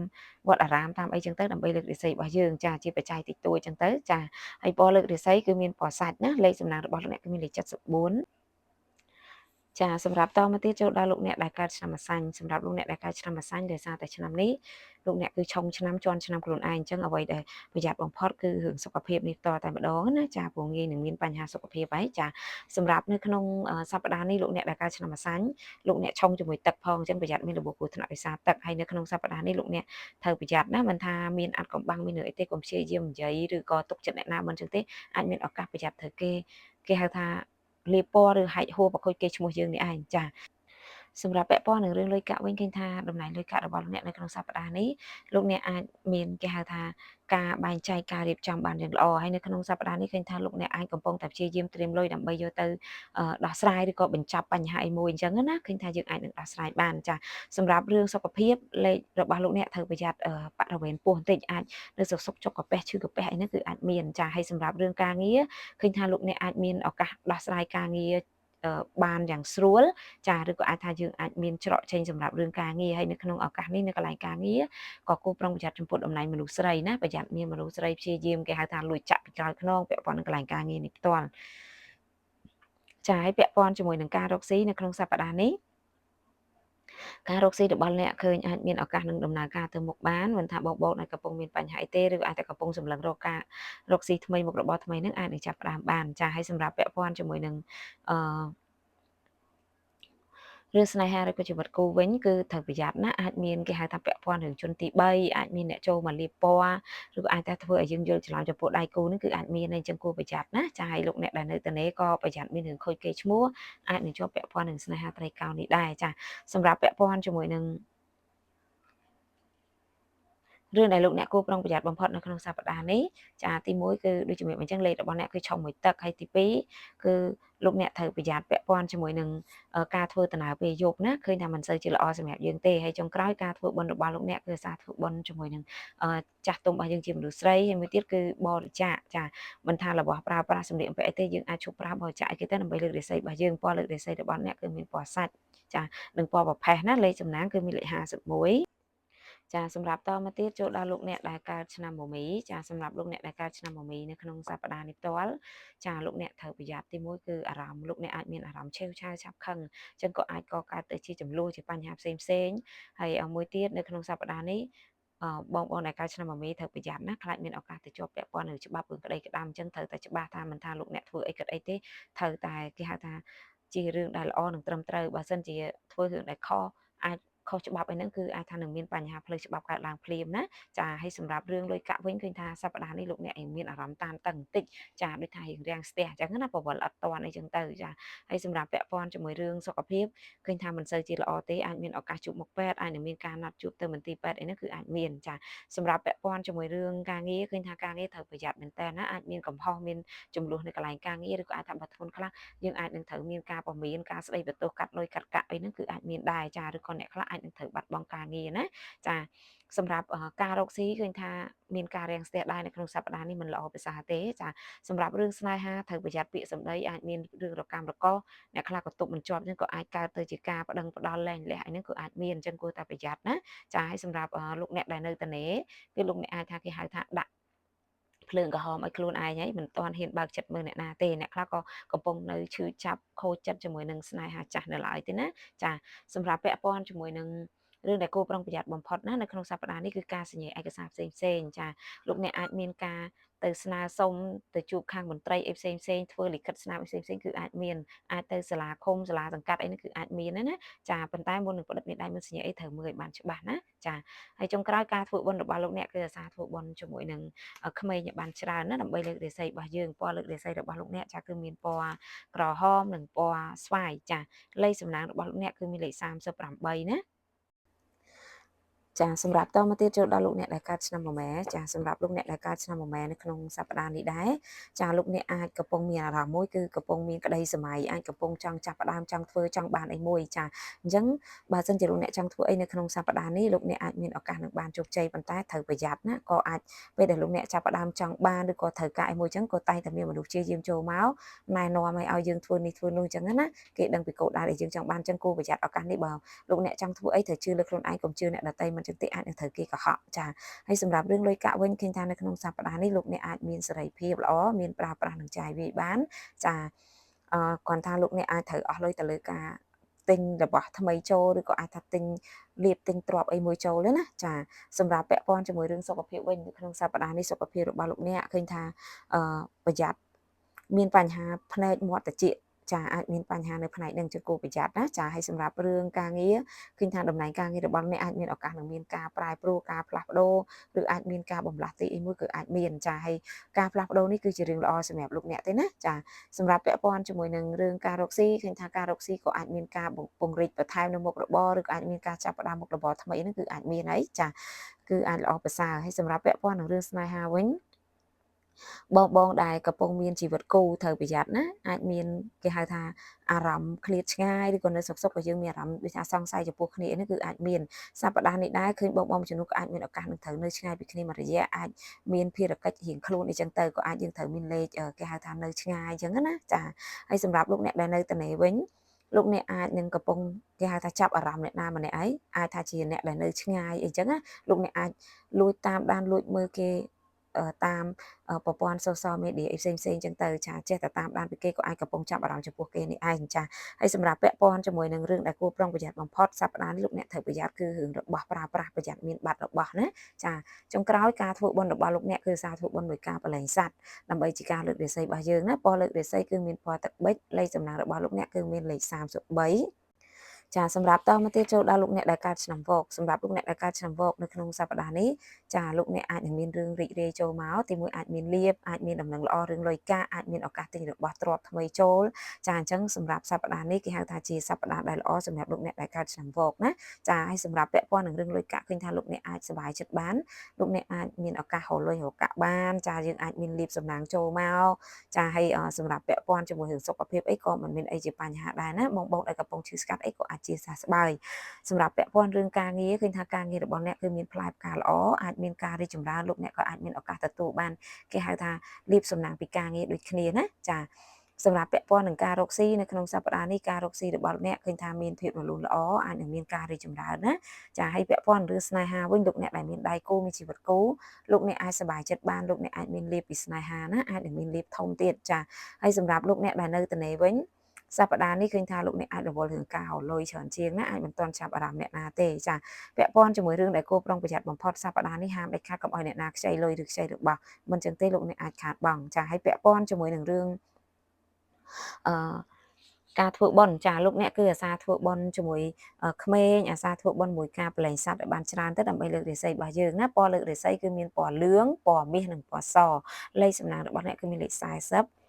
មវត្តអារាមតាមអីចឹងទៅដើម្បីលើករាសីរបស់យើងចាជាបច្ច័យតិចតួចចឹងទៅចាហើយពណ៌លើករាសីគឺមានពណ៌សាច់ណាលេខសំណាងរបស់លោកអ្នកគឺមានលេខ74ចាសម្រាប់តមកទៀតចូលដល់លោកអ្នកដែលកើតឆ្នាំម្សាញ់សម្រាប់លោកអ្នកដែលកើតឆ្នាំម្សាញ់ដោយសារតែឆ្នាំនេះលោកអ្នកគឺឆុងឆ្នាំជន់ឆ្នាំខ្លួនឯងអញ្ចឹងអ្វីដែលប្រយ័ត្នបំផុតគឺរឿងសុខភាពនេះតតែម្ដងណាចាព្រោះងាយនឹងមានបញ្ហាសុខភាពហើយចាសម្រាប់នៅក្នុងសប្តាហ៍នេះលោកអ្នកដែលកើតឆ្នាំម្សាញ់លោកអ្នកឆុងជាមួយទឹកផងអញ្ចឹងប្រយ័ត្នមានរបួសគ្រោះថ្នាក់ដោយសារទឹកហើយនៅក្នុងសប្តាហ៍នេះលោកអ្នកត្រូវប្រយ័ត្នណាមិនថាមានអត់កំបាំងមានអីទេកុំព្យាយាមនិយាយឬក៏ទុកចិត្តអ្នកណាមិនអញ្ចឹងទេអាចមានឱកាសប្រយ័ត្នត្រូវគេហៅថាលាពណ៌ឬហែកហួរប្រខូចគេឈ្មោះយើងនេះឯងចាសម្រាប់ពាក់ព័ន្ធនឹងរឿងលុយកាក់វិញឃើញថាតម្លៃលុយកាក់របស់លោកអ្នកនៅក្នុងសប្តាហ៍នេះលោកអ្នកអាចមានគេហៅថាការបែងចែកការរៀបចំបានយ៉ាងល្អហើយនៅក្នុងសប្តាហ៍នេះឃើញថាលោកអ្នកអាចកំពុងតែព្យាយាមត្រៀមលុយដើម្បីយកទៅដោះស្រាយឬក៏បញ្ចប់បញ្ហាអីមួយអញ្ចឹងណាឃើញថាយើងអាចនឹងដោះស្រាយបានចាសម្រាប់រឿងសុខភាពលេខរបស់លោកអ្នកត្រូវប្រយ័ត្នបរិវេណពោះបន្តិចអាចនៅសុកចុកកាពះឈឺកាពះអីហ្នឹងគឺអាចមានចាហើយសម្រាប់រឿងការងារឃើញថាលោកអ្នកអាចមានឱកាសដោះស្រាយការងារបានយ៉ាងស្រួលចាឬក៏អាចថាយើងអាចមានច្រកចេញសម្រាប់រឿងការងារហើយនៅក្នុងឱកាសនេះនៅកន្លែងការងារក៏គួរប្រុងប្រយ័ត្នចំពោះតំណែងមនុស្សស្រីណាប្រយ័ត្នមានមនុស្សស្រីព្យាយាមគេហៅថាលួចចាក់ពីក្រោយខ្នងពាក់ព័ន្ធនឹងកន្លែងការងារនេះផ្ទាល់ចាហើយពាក់ព័ន្ធជាមួយនឹងការរកស៊ីនៅក្នុងសប្តាហ៍នេះការរកស៊ីរបស់អ្នកឃើញអាចមានឱកាសនឹងដំណើរការទៅមុខបានមិនថាបងដែលកំពុងមានបញ្ហាអីទេឬអាចតែកំពុងសម្លឹងរកការរកស៊ីថ្មីមុខរបរថ្មីនឹងអាចនឹងចាប់ផ្ដើមបានចាហើយសម្រាប់ពាក់ព័ន្ធជាមួយនឹងអឺរឿងស្នេហាឬក៏ជីវិតគូវិញគឺត្រូវប្រយ័ត្នណាអាចមានគេហៅថាពាក់ព័ន្ធរឿងជនទី3អាចមានអ្នកចូលមកលាបពណ៌ឬក៏អាចតែធ្វើឲ្យយើងយល់ច្រឡំចំពោះដៃគូនឹងគឺអាចមានអញ្ចឹងគួរប្រយ័ត្នណាចាហើយលោកអ្នកដែលនៅទនេក៏ប្រយ័ត្នមានរឿងខូចកេរ្តិ៍ឈ្មោះអាចនឹងជាប់ពាក់ព័ន្ធនឹងស្នេហាត្រីកោណនេះដែរចាសម្រាប់ពាក់ព័ន្ធជាមួយនឹងរឿងដែលលោកអ្នកគួរប្រុងប្រយ័ត្នបំផុតនៅក្នុងសប្តាហ៍នេះចាទី1គឺដូចជំរាបអញ្ចឹងលេខរបស់អ្នកគឺឆុងមួយទឹកហើយទី2គឺលោកអ្នកត្រូវប្រយ័ត្នពាក់ព័ន្ធជាមួយនឹងការធ្វើដំណើរពេលយប់ណាឃើញថាមិនសូវជាល្អសម្រាប់យើងទេហើយចុងក្រោយការធ្វើបុណ្យរបស់លោកអ្នកគឺសារធ្វើបុណ្យជាមួយនឹងចាស់ទុំរបស់យើងជាមនុស្សស្រីហើយមួយទៀតគឺបរិច្ចាគចាមិនថារបស់ប្រើប្រាស់សម្លៀកបំពាក់អីទេយើងអាចឈប់ប្រើបរិច្ចាគអីគេទៅដើម្បីលើករាសីរបស់យើងពណ៌លើករាសីរបស់អ្នកគឺមានពណ៌សាច់ចានិងពណ៌ប្រផេះណាលេខសំណាងគឺមានលេខ51ចាសម្រាប់តមកទៀតចូលដល់លោកអ្នកដែលកើតឆ្នាំមមីចាសម្រាប់លោកអ្នកដែលកើតឆ្នាំមមីនៅក្នុងសប្តាហ៍នេះផ្ទាល់ចាលោកអ្នកត្រូវប្រយ័ត្នទី1គឺអារម្មណ៍លោកអ្នកអាចមានអារម្មណ៍ឆេវឆាវឆាប់ខឹងអញ្ចឹងក៏អាចកកើតទៅជាចំនួនជាបញ្ហាផ្សេងហើយមួយទៀតនៅក្នុងសប្តាហ៍នេះបងដែលកើតឆ្នាំមមីត្រូវប្រយ័ត្នណាខ្លាចមានឱកាសទៅជាប់ពាក់ព័ន្ធនឹងច្បាប់រឿងក្តីក្តាមអញ្ចឹងត្រូវតែច្បាស់ថាមិនថាលោកអ្នកធ្វើអីគិតអីទេត្រូវតែគេហៅថាជារឿងដែលល្អនិងត្រឹមត្រូវបើសិនជាធ្វើរឿងដែលខុសអាចខុសច្បាប់អីហ្នឹងគឺអាចថានឹងមានបញ្ហាផ្លូវច្បាប់កើតឡើងភ្លាមណាចាហើយសម្រាប់រឿងលុយកាក់វិញឃើញថាសប្តាហ៍នេះលោកអ្នកមានអារម្មណ៍តានតឹងបន្តិចចាដូចថារៀងរាំងស្ទះអញ្ចឹងណាបវលអត់តន់អីចឹងទៅចាហើយសម្រាប់ពាក់ព័ន្ធជាមួយរឿងសុខភាពឃើញថាមិនសូវជាល្អទេអាចមានឱកាសជួបមុខពេទ្យអាចនឹងមានការណាត់ជួបទៅមន្ទីរពេទ្យអីហ្នឹងគឺអាចមានចាសម្រាប់ពាក់ព័ន្ធជាមួយរឿងការងារឃើញថាការងារត្រូវប្រយ័ត្នមែនតើណាអាចមានកំហុសមានចំនួននៅកន្លែងការងារឬក៏អាចថាបើធ្ងន់ខ្លះយើងអាចនឹងត្រូវមានការពមៀនការស្ដីបន្ទោសកាត់លុយកាត់កាក់អីហ្នឹងគឺអាចមានដែរចាឬក៏អ្នកខ្លះ អាចនឹងត្រូវបាត់បង់ការងារណាចាសម្រាប់ការរកស៊ីឃើញថាមានការរាំងស្ទះដែរនៅក្នុងសប្តាហ៍នេះមិនល្អប្រសើរទេចាសម្រាប់រឿងស្នេហាត្រូវប្រយ័ត្នពាក្យសម្ដីអាចមានរឿងរកាំរកោសអ្នកខ្លះក៏ទប់មិនជាប់ចឹងក៏អាចកើតទៅជាការប្តឹងផ្ដាល់លែងលះអីហ្នឹងក៏អាចមានអញ្ចឹងគួរតែប្រយ័ត្នណាចាហើយសម្រាប់លោកអ្នកដែលនៅត្នេគឺលោកអ្នកអាចថាគេហៅថាដាក់ភ្លើងក្រហមឲ្យខ្លួនឯងហើយមិនទាន់ហ៊ានបើកចិត្តមើលអ្នកណាទេអ្នកខ្លះក៏កំពុងនៅឈឺចាប់ខូចចិត្តជាមួយនឹងស្នេហាចាស់នៅឡើយទេណាចាសម្រាប់ពាក់ព័ន្ធជាមួយនឹងរឿងដែលគួរប្រុងប្រយ័ត្នបំផុតណានៅក្នុងសប្តាហ៍នេះគឺការសញ្ញាឯកសារផ្សេងៗចាលោកអ្នកអាចមានការទៅស្នើសុំទៅជួបខាងមន្ត្រីអីផ្សេងធ្វើលិខិតស្នាមផ្សេងគឺអាចមានអាចទៅសាលាឃុំសាលាសង្កាត់អីនេះគឺអាចមានណាចាប៉ុន្តែមុននឹងផ្តិតមេដៃមានសញ្ញាអីត្រូវមើលឲ្យបានច្បាស់ណាចាហើយចុងក្រោយការធ្វើបុណ្យរបស់លោកអ្នកគឺអាសាធ្វើបុណ្យជាមួយនឹងក្មេងឲ្យបានច្រើនណាដើម្បីលើករាសីរបស់យើងពណ៌លើករាសីរបស់លោកអ្នកចាគឺមានពណ៌ក្រហមនិងពណ៌ស្វាយចាលេខសំណាងរបស់លោកអ្នកគឺមានលេខ38ណាចាសម្រាប់តមកទៀតចូលដល់លោកអ្នកដែលកើតឆ្នាំមមែចាសម្រាប់លោកអ្នកដែលកើតឆ្នាំមមែនៅក្នុងសប្តាហ៍នេះដែរចាលោកអ្នកអាចកំពុងមានអារម្មណ៍មួយគឺកំពុងមានក្តីសម័យអាចកំពុងចង់ចាប់ផ្ដើមចង់ធ្វើចង់បានអីមួយចាអញ្ចឹងបើសិនជាលោកអ្នកចង់ធ្វើអីនៅក្នុងសប្តាហ៍នេះលោកអ្នកអាចមានឱកាសនឹងបានជោគជ័យប៉ុន្តែត្រូវប្រយ័ត្នណាក៏អាចពេលដែលលោកអ្នកចាប់ផ្ដើមចង់បានឬក៏ត្រូវការអីមួយអញ្ចឹងក៏តែងតែមានមនុស្សជាយាមចូលមកណែនាំឲ្យយើងធ្វើនេះធ្វើនោះអញ្ចឹងណាគេដឹងពីគោលដៅដែលយើងចង់បានអញ្ចឹងគួរប្រយ័ត្នឱកាសនេះបើលោកអ្នកចង់ធ្វើអីត្រូវជឿលើខ្លួនឯងកុំជឿអ្នកដទៃមិនចឹងទេអាចនឹងត្រូវគេកុហកចាហើយសម្រាប់រឿងលុយកាក់វិញឃើញថានៅក្នុងសប្តាហ៍នេះលោកអ្នកអាចមានសេរីភាពល្អមានប្រើប្រាស់នឹងចាយវាយបានចាគាត់ថាលោកអ្នកអាចត្រូវអស់លុយទៅលើការទិញរបស់ថ្មីចូលឬក៏អាចថាទិញលៀបទិញទ្រព្យអីមួយចូលណាចាសម្រាប់ពាក់ព័ន្ធជាមួយរឿងសុខភាពវិញនៅក្នុងសប្តាហ៍នេះសុខភាពរបស់លោកអ្នកឃើញថាប្រយ័ត្នមានបញ្ហាភ្នែកមាត់ត្រចៀកចាអាចមានបញ្ហានៅផ្នែកនឹងជាគូប្រយ័ត្នណាចាហើយសម្រាប់រឿងការងារឃើញថាតំណែងការងាររបស់អ្នកអាចមានឱកាសនឹងមានការប្រែប្រួលការផ្លាស់ប្ដូរឬអាចមានការបម្លាស់ទីអីមួយគឺអាចមានចាហើយការផ្លាស់ប្ដូរនេះគឺជារឿងល្អសម្រាប់លោកអ្នកទេណាចាសម្រាប់ពាក់ព័ន្ធជាមួយនឹងរឿងការរកស៊ីឃើញថាការរកស៊ីក៏អាចមានការពង្រីកបន្ថែមនៅមុខរបរឬក៏អាចមានការចាប់ផ្ដើមមុខរបរថ្មីហ្នឹងគឺអាចមានហើយចាគឺអាចល្អប្រសើរហើយសម្រាប់ពាក់ព័ន្ធនឹងរឿងស្នេហាវិញបងដែលកំពុងមានជីវិតគូត្រូវប្រយ័ត្នណាអាចមានគេហៅថាអារម្មណ៍ឃ្លាតឆ្ងាយឬក៏នៅសុខក៏យើងមានអារម្មណ៍ដូចថាសង្ស័យចំពោះគ្នានេះគឺអាចមានសប្តាហ៍នេះដែរឃើញបងមួយចំនួនក៏អាចមានឱកាសនឹងត្រូវនៅឆ្ងាយពីគ្នាមួយរយៈអាចមានភារកិច្ចរៀងខ្លួនអីចឹងទៅក៏អាចយើងត្រូវមានលេខគេហៅថានៅឆ្ងាយអញ្ចឹងណាចាហើយសម្រាប់លោកអ្នកដែលនៅត្នេវិញលោកអ្នកអាចនឹងកំពុងគេហៅថាចាប់អារម្មណ៍អ្នកណាម្នាក់ឯងអាចថាជាអ្នកដែលនៅឆ្ងាយអីចឹងណាលោកអ្នកអាចលួចតាមដានលួចមើលគេតាមប្រព័ន្ធ social media អីផ្សេងចឹងទៅចាចេះតែតាមដានពីគេក៏អាចកំពុងចាប់អារម្មណ៍ចំពោះគេនេះឯងចាហើយសម្រាប់ពាក់ព័ន្ធជាមួយនឹងរឿងដែលគួរប្រុងប្រយ័ត្នបំផុតសប្តាហ៍នេះលោកអ្នកត្រូវប្រយ័ត្នគឺរឿងរបស់ប្រើប្រាស់ប្រយ័ត្នមានបាត់របស់ណាចាចុងក្រោយការធ្វើបុណ្យរបស់លោកអ្នកគឺសារធ្វើបុណ្យដោយការបលែងសัตว์ដើម្បីជាការលើករាសីរបស់យើងណាពណ៌លើករាសីគឺមានពណ៌ទឹកប៊ិចលេខសំណាងរបស់លោកអ្នកគឺមានលេខ33ចាសម្រាប់តមកទៀតចូលដល់លោកអ្នកដែលកើតឆ្នាំវកសម្រាប់លោកអ្នកដែលកើតឆ្នាំវកនៅក្នុងសប្តាហ៍នេះចាលោកអ្នកអាចនឹងមានរឿងរីករាយចូលមកទីមួយអាចមានលៀបអាចមានដំណឹងល្អរឿងលុយកាក់អាចមានឱកាសទិញរបស់ទ្រព្យថ្មីចូលចាអញ្ចឹងសម្រាប់សប្តាហ៍នេះគេហៅថាជាសប្តាហ៍ដែលល្អសម្រាប់លោកអ្នកដែលកើតឆ្នាំវកណាចាហើយសម្រាប់ពាក់ព័ន្ធនឹងរឿងលុយកាក់ឃើញថាលោកអ្នកអាចសប្បាយចិត្តបានលោកអ្នកអាចមានឱកាសរកលុយរកកាក់បានចាយើងអាចមានលៀបសំណាងចូលមកចាហើយសម្រាប់ពាក់ព័ន្ធជាមួយរឿងសុខភាពអីក៏មិនមានអីជាបញ្ហាដែរណាបងដែលកំពុងឈឺស្កាត់អីក៏អាចជាសះស្បើយសម្រាប់ពាក់ព័ន្ធរឿងការងារឃើញថាការងាររបស់អ្នកគឺមានផ្លែផ្កាល្អអាចមានការរីកចម្រើនលោកអ្នកក៏អាចមានឱកាសទទួលបានគេហៅថាលៀបសំណាងពីការងារដូចគ្នាណាចាសម្រាប់ពាក់ព័ន្ធនឹងការរកស៊ីនៅក្នុងសប្តាហ៍នេះការរកស៊ីរបស់អ្នកឃើញថាមានភាពរលូនល្អអាចនឹងមានការរីកចម្រើនណាចាហើយពាក់ព័ន្ធរឿងស្នេហាវិញលោកអ្នកដែលមានដៃគូមានជីវិតគូលោកអ្នកអាចសប្បាយចិត្តបានលោកអ្នកអាចមានលៀបពីស្នេហាណាអាចនឹងមានលៀបធំទៀតចាហើយសម្រាប់លោកអ្នកដែលនៅត្នេវិញសប្តាហ៍នេះឃើញថាលោកអ្នកអាចរវល់រឿងការលុយច្រើនជាងណាអាចមិនទាន់ចាប់អារម្មណ៍អ្នកណាទេចាពាក់ព័ន្ធជាមួយរឿងដែលគួរប្រុងប្រយ័ត្នបំផុតសប្តាហ៍នេះហាមដាច់ខាតកុំឲ្យអ្នកណាខ្ចីលុយឬខ្ចីរបស់មិនចឹងទេលោកអ្នកអាចខាតបង់ចាហើយពាក់ព័ន្ធជាមួយនឹងរឿងអឺការធ្វើបុណ្យចាលោកអ្នកគឺអាសាធ្វើបុណ្យជាមួយក្មេងអាសាធ្វើបុណ្យមួយការបលែងសัตว์ឲ្យបានច្រើនទៅដើម្បីលើករាសីរបស់យើងណាពណ៌លើករាសីគឺមានពណ៌លឿងពណ៌មាសនិងពណ៌សលេខសំណាងរបស់អ្នកគឺមានលេខ40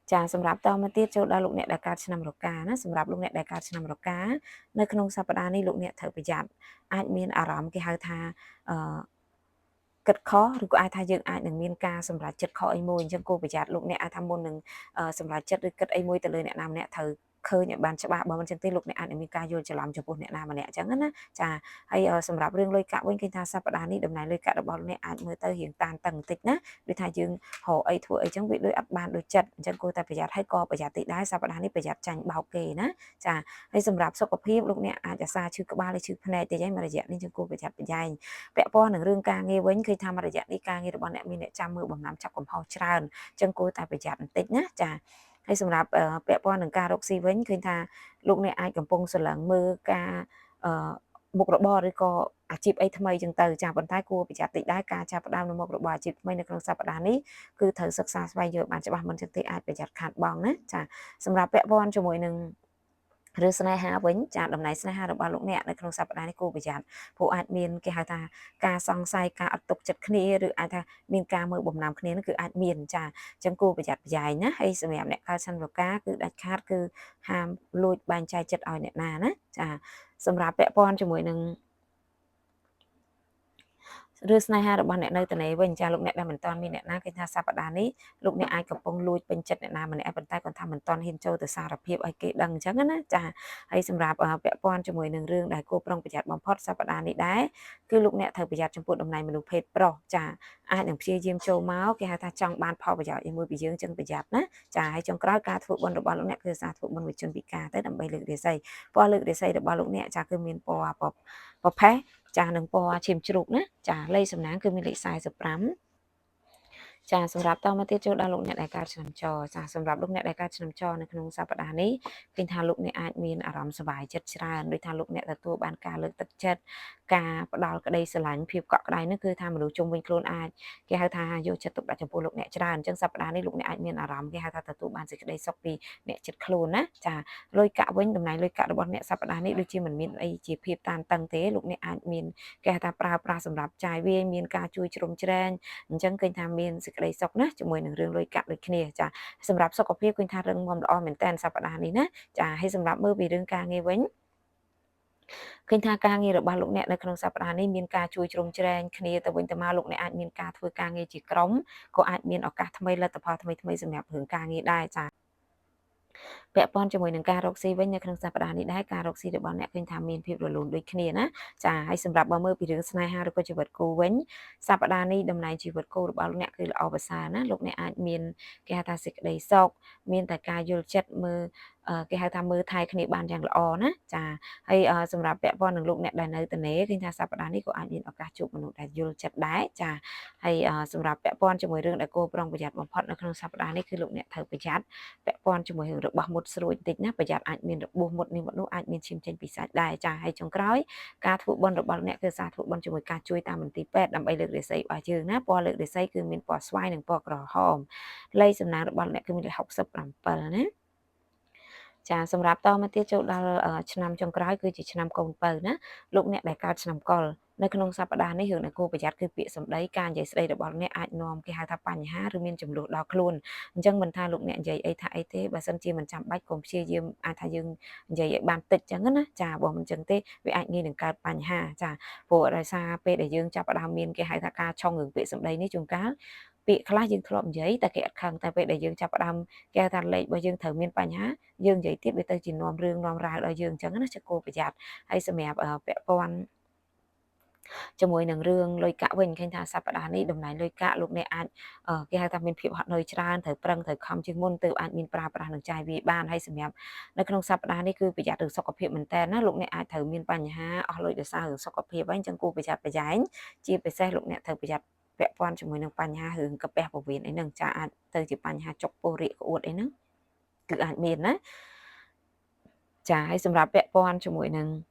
ចាសម្រាប់តមកទៀតចូលដល់លោកអ្នកដែលកើតឆ្នាំរកាណាសម្រាប់លោកអ្នកដែលកើតឆ្នាំរកានៅក្នុងសប្តាហ៍នេះលោកអ្នកត្រូវប្រយ័ត្នអាចមានអារម្មណ៍គេហៅថាគិតខុសឬក៏អាចថាយើងអាចនឹងមានការសម្រេចចិត្តខុសអីមួយអញ្ចឹងគួរប្រយ័ត្នលោកអ្នកអាចថាមុននឹងសម្រេចចិត្តឬគិតអីមួយទៅលើអ្នកណាម្នាក់ត្រូវ ឃើញឲ្យបានច្បាស់បើមិនចឹងទេលោកអ្នកអាចនឹងមានការយល់ច្រឡំចំពោះអ្នកណាម្នាក់អញ្ចឹងណាចាហើយសម្រាប់រឿងលុយកាក់វិញឃើញថាសប្តាហ៍នេះតំណែងលុយកាក់របស់លោកអ្នកអាចមើលទៅរៀងតានតឹងបន្តិចណាដូចថាយើងរកអីធ្វើអីចឹងវាដូចអត់បានដូចចិត្តអញ្ចឹងគួរតែប្រយ័ត្នហើយក៏ប្រយ័ត្នតិចដែរសប្តាហ៍នេះប្រយ័ត្នចាញ់បោកគេណាចាហើយសម្រាប់សុខភាពលោកអ្នកអាចអាសាឈឺក្បាលឬឈឺភ្នែកតិចហើយមួយរយៈនេះយើងគួរប្រយ័ត្នប្រយែងពាក់ព័ន្ធនឹងរឿងការងារវិញឃើញថាមួយរយៈនេះការងាររបស់អ្នកមានអ្នកចាំមើលបំណាំចាប់កំហុសច្រើនអញ្ចឹងគួរតែប្រយ័ត្នបន្តិចណាចាហើយសម្រាប់ពាក់ព័ន្ធនឹងការរកស៊ីវិញឃើញថាលោកអ្នកអាចកំពុងស្រឡឹងមើលការមុខរបរឬក៏អាជីពអីថ្មីចឹងទៅចាប៉ុន្តែគួរប្រយ័ត្នតិចដែរការចាប់ផ្ដើមនៅមុខរបរអាជីពថ្មីនៅក្នុងសប្តាហ៍នេះគឺត្រូវសិក្សាស្វែងយល់បានច្បាស់មុនចឹងទេអាចប្រយ័ត្នខាតបង់ណាចាសម្រាប់ពាក់ព័ន្ធជាមួយនឹងឬស្នេហាវិញចាតំណែងស្នេហារបស់លោកអ្នកនៅក្នុងសប្តាហ៍នេះគួរប្រយ័ត្នព្រោះអាចមានគេហៅថាការសង្ស័យការអត់ទុកចិត្តគ្នាឬអាចថាមានការមើលបំណាំគ្នានោះគឺអាចមានចាអញ្ចឹងគួរប្រយ័ត្នប្រយែងណាហើយសម្រាប់អ្នកកើតសិនវកាគឺដាច់ខាតគឺហាមលួចបែងចែកចិត្តឲ្យអ្នកណាណាចាសម្រាប់ពាក់ព័ន្ធជាមួយនឹងឬស្នេហារបស់អ្នកនៅតនេវិញចាលោកអ្នកដែលមិនទាន់មានអ្នកណាគេថាសប្តាហ៍នេះលោកអ្នកអាចកំពុងលួចពេញចិត្តអ្នកណាម្នាក់ប៉ុន្តែគាត់ថាមិនទាន់ហ៊ានចូលទៅសារភាពឲ្យគេដឹងអញ្ចឹងណាចាហើយសម្រាប់ពាក់ព័ន្ធជាមួយនឹងរឿងដែលគួរប្រុងប្រយ័ត្នបំផុតសប្តាហ៍នេះដែរគឺលោកអ្នកត្រូវប្រយ័ត្នចំពោះតំណែងមនុស្សភេទប្រុសចាអាចនឹងព្យាយាមចូលមកគេហៅថាចង់បានផលប្រយោជន៍ជាមួយពីយើងចឹងប្រយ័ត្នណាចាហើយចុងក្រោយការធ្វើបុណ្យរបស់លោកអ្នកគឺសារធ្វើបុណ្យវិជនពិការទៅដើម្បីលើករាសីពណ៌លើករាសីរបស់លោកអ្នកចាគឺមានពណ៌ប្រផេះចានឹងពណ៌ឈាមជ្រូកណាចាលេខសំណាងគឺមានលេខ45ចាសម្រាប់តមកទៀតចូលដល់លោកអ្នកដែលកើតឆ្នាំចចាសម្រាប់លោកអ្នកដែលកើតឆ្នាំចនៅក្នុងសប្តាហ៍នេះឃើញថាលោកអ្នកអាចមានអារម្មណ៍សុបាយចិត្តច្រើនដោយថាលោកអ្នកទទួលបានការលើកទឹកចិត្តការផ្ដល់ក្តីស្រឡាញ់ភាពកក់ក្ដៅនេះគឺថាមនុស្សជុំវិញខ្លួនអាចគេហៅថាយកចិត្តទុកដាក់ចំពោះលោកអ្នកច្រើនអញ្ចឹងសប្តាហ៍នេះលោកអ្នកអាចមានអារម្មណ៍គេហៅថាទទួលបានសេចក្តីសុខពីអ្នកចិត្តខ្លួនណាចាលុយកាក់វិញតំណែងលុយកាក់របស់អ្នកសប្តាហ៍នេះដូចជាមិនមានអីជាភាពតានតឹងទេលោកអ្នកអាចមានគេហៅថាប្រើប្រាស់សម្រាប់ចាយវាយមានការជួយជ្រោមជ្រែងអញ្ចឹងឃើញថាមានសេចក្តីសុខណាជាមួយនឹងរឿងលុយកាក់ដូចគ្នាចាសម្រាប់សុខភាពឃើញថារឹងមាំល្អមែនតើសប្តាហ៍នេះណាចាហើយសម្រាប់មើលពីរឿងការងារវិញឃើញថាការងាររបស់លោកអ្នកនៅក្នុងសប្តាហ៍នេះមានការជួយជ្រោមជ្រែងគ្នាទៅវិញទៅមកលោកអ្នកអាចមានការធ្វើការងារជាក្រុមក៏អាចមានឱកាសថ្មីលទ្ធផលថ្មីសម្រាប់រឿងការងារដែរចាពាក់ព័ន្ធជាមួយនឹងការរកស៊ីវិញនៅក្នុងសប្តាហ៍នេះដែរការរកស៊ីរបស់អ្នកឃើញថាមានភាពរលូនដូចគ្នាណាចាហើយសម្រាប់បើមើលពីរឿងស្នេហាឬក៏ជីវិតគូវិញសប្តាហ៍នេះតំណែងជីវិតគូរបស់លោកអ្នកគឺល្អប្រសើរណាលោកអ្នកអាចមានគេហៅថាសេចក្តីសុខមានតែការយល់ចិត្តមើលគេហៅថាមើលថែគ្នាបានយ៉ាងល្អណាចាហើយសម្រាប់ពាក់ព័ន្ធនឹងលោកអ្នកដែលនៅតនេឃើញថាសប្តាហ៍នេះក៏អាចមានឱកាសជួបមនុស្សដែលយល់ចិត្តដែរចាហើយសម្រាប់ពាក់ព័ន្ធជាមួយរឿងដែលគួរប្រុងប្រយ័ត្នបំផុតនៅក្នុងសប្តាហ៍នេះគឺលោកអ្នកត្រូវប្រយ័ត្នពាក់ព័ន្ធជាមួយរឿងរបស់មុតស្រួចបន្តិចណាប្រយ័ត្នអាចមានរបួសមុតនេះមុតនោះអាចមានឈាមចេញពីសាច់ដែរចាហើយចុងក្រោយការធ្វើបុណ្យរបស់អ្នកគឺសារធ្វើបុណ្យជាមួយការជួយតាមមន្ទីរពេទ្យដើម្បីលើករាសីរបស់យើងណាពណ៌លើករាសីគឺមានពណ៌ស្វាយនិងពណ៌ក្រហមលេខសំណាងរបស់អ្នកគឺមានលេខ67ណាចាសម្រាប់តមកទៀតចូលដល់ឆ្នាំចុងក្រោយគឺជាឆ្នាំកូនពៅណាលោកអ្នកដែលកើតឆ្នាំកុលនៅក្នុងសប្តាហ៍នេះរឿងដែលគួរប្រយ័ត្នគឺពាក្យសម្ដីការនិយាយស្ដីរបស់អ្នកអាចនាំគេហៅថាបញ្ហាឬមានចំនួនដល់ខ្លួនអញ្ចឹងមិនថាលោកអ្នកនិយាយអីថាអីទេបើសិនជាមិនចាំបាច់កុំព្យាយាមអាចថាយើងនិយាយឲ្យបានតិចអញ្ចឹងណាចាបើមិនអញ្ចឹងទេវាអាចងាយនឹងកើតបញ្ហាចាព្រោះដោយសារពេលដែលយើងចាប់ផ្ដើមមានគេហៅថាការឆុងរឿងពាក្យសម្ដីនេះជួនកាលពាក្យខ្លះយើងធ្លាប់និយាយតែគេអត់ខឹងតែពេលដែលយើងចាប់ផ្ដើមគេថាលេខរបស់យើងត្រូវមានបញ្ហាយើងនិយាយទៀតវាទៅជានាំរឿងនាំរ៉ាវដល់យើងអញ្ចឹងណាចាគួរប្រយ័ត្នហើយសម្រាប់ពាក់ព័ន្ធជាមួយនឹងរឿងលុយកាក់វិញឃើញថាសប្តាហ៍នេះតំណែងលុយកាក់លោកអ្នកអាចគេហៅថាមានភាពហត់នឿយច្រើនត្រូវប្រឹងត្រូវខំជាងមុនទើបអាចមានប្រើប្រាស់នឹងចាយវាយបានហើយសម្រាប់នៅក្នុងសប្តាហ៍នេះគឺប្រយ័ត្នរឿងសុខភាពមែនតើណាលោកអ្នកអាចត្រូវមានបញ្ហាអស់លុយដោយសាររឿងសុខភាពហ្នឹងអញ្ចឹងគួរប្រយ័ត្នប្រយែងជាពិសេសលោកអ្នកត្រូវប្រយ័ត្នពាក់ព័ន្ធជាមួយនឹងបញ្ហារឿងកាពះពោះវៀនអីហ្នឹងចាអាចទៅជាបញ្ហាចុកពោះរាកក្អួតអីហ្នឹងគឺអាចមានណាចាហើយសម្រាប់ពាក់ព័ន្ធជាមួយនឹង